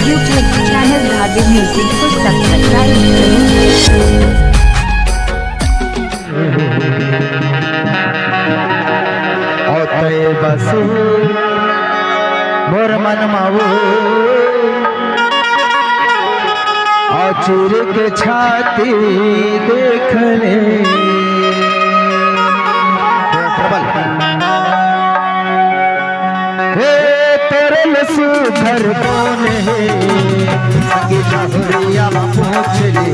YouTube channel धागे music को subscribe करें। बसु मोर मन मावो चूर के छाती देख ले हे तेरे लसु घर कौन है संगीता पूछ ले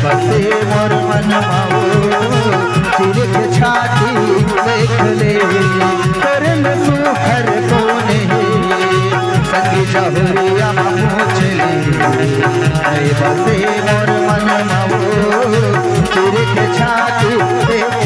बसे मोर मन मावो चूर के छाती देख ले तेरे लसु घर कौन है संगीता पूछ ले बसे मोर मन मावो चूर के छाती देख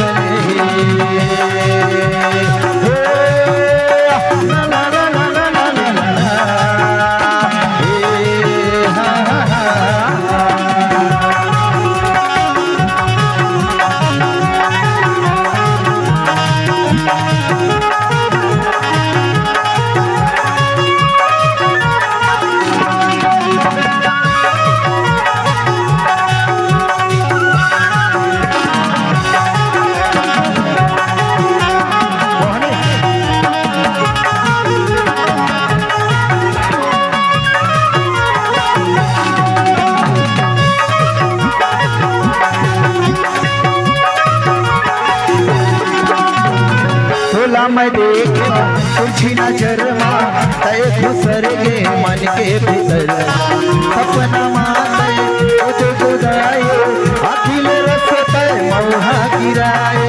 मैं देखा तुझी नजर माँ तय घुसर गे मन के भीतर सपना माते तुझे गुदाए अखिल रस तय मौहा गिराए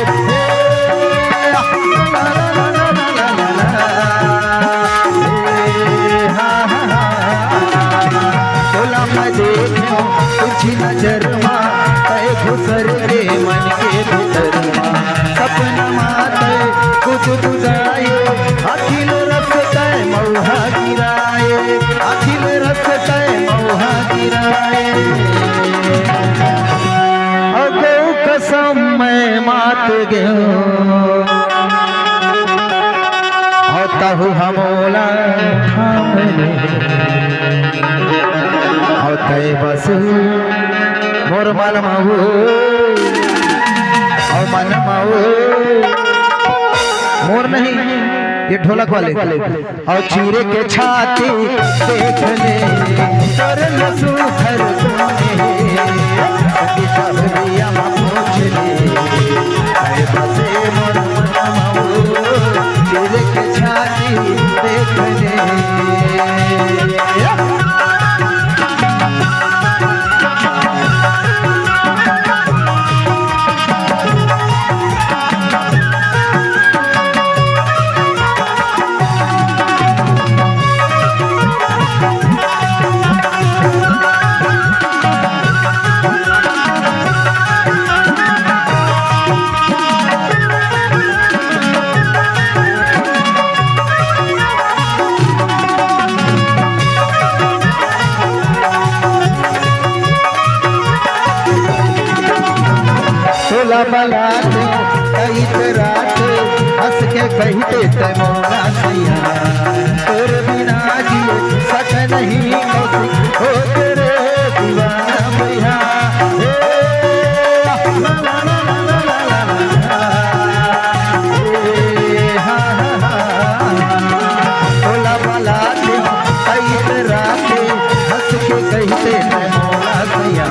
बोला मैं देखा तुझी नजर माँ तय घुसर गे मन के भीतर सपना माते कुछ बुझाए अखिल रस तय मौहा गिराए अखिल रस तय मौहा गिराए अगो कसम मैं मात गयो तहु हमोला तय बस मोर मन माऊ और मन माऊ मोर नहीं ये ढोलक वाले और चूरे के छाती देख ले तर लसु घर पूछ ले बसे मोर चूरे के छाती देख ले बलात कई रात हंस के कहते ते मोरा सैया तोर बिना जिए सक नहीं हो तेरे दीवाना भैया बोला बलात कई रात हंस के कहते ते मोरा सैया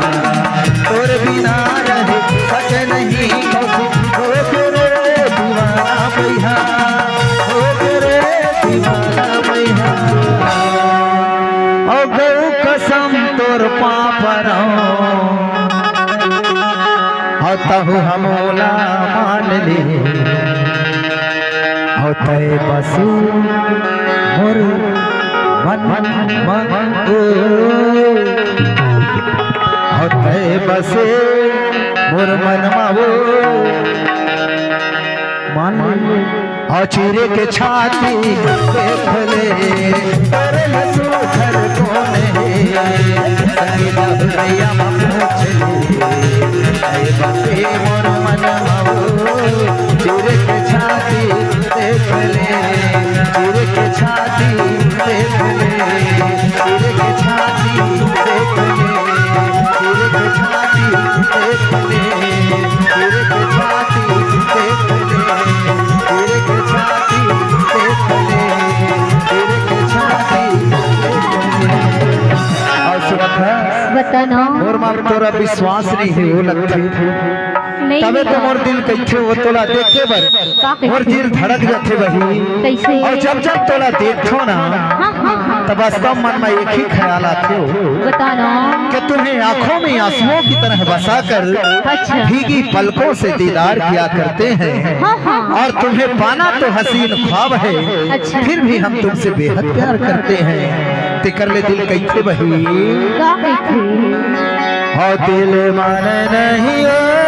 तोर बिना रहे सक नहीं हो तेरे दीवाना भैया हो तेरे दीवाना भैया ओ गौ कसम तोर पापर तहु हमोला मान ले हो तय बसु मोर मन हो तय बसे मोर मन मावो मान चूरे के छाती देख ले तेरे लसु घर कौन है संगीता भैया पूछ ले बसे मोर मन मावो चूरे के छाती देख ले चूरे के छाती देख ले ना मोर मां तोरा विश्वास नहीं है वो लगथे नहीं तबे तो मोर दिल कैथे वो तोला देखे बर मोर दिल धड़क जाथे बही कैसे और जब जब तोला देखो ना तब वास्तव मन में एक ही ख्याल आते हो बता ना कि तुम्हें आंखों में आंसुओं की तरह बसाकर अच्छा भीगी पलकों से दीदार किया करते हैं और तुम्हें पाना तो हसीन ख्वाब है अच्छा। फिर भी हम तुमसे बेहद प्यार करते हैं ते कर ले दिल कैथे बही का कैसे हो दिल मान नहीं हो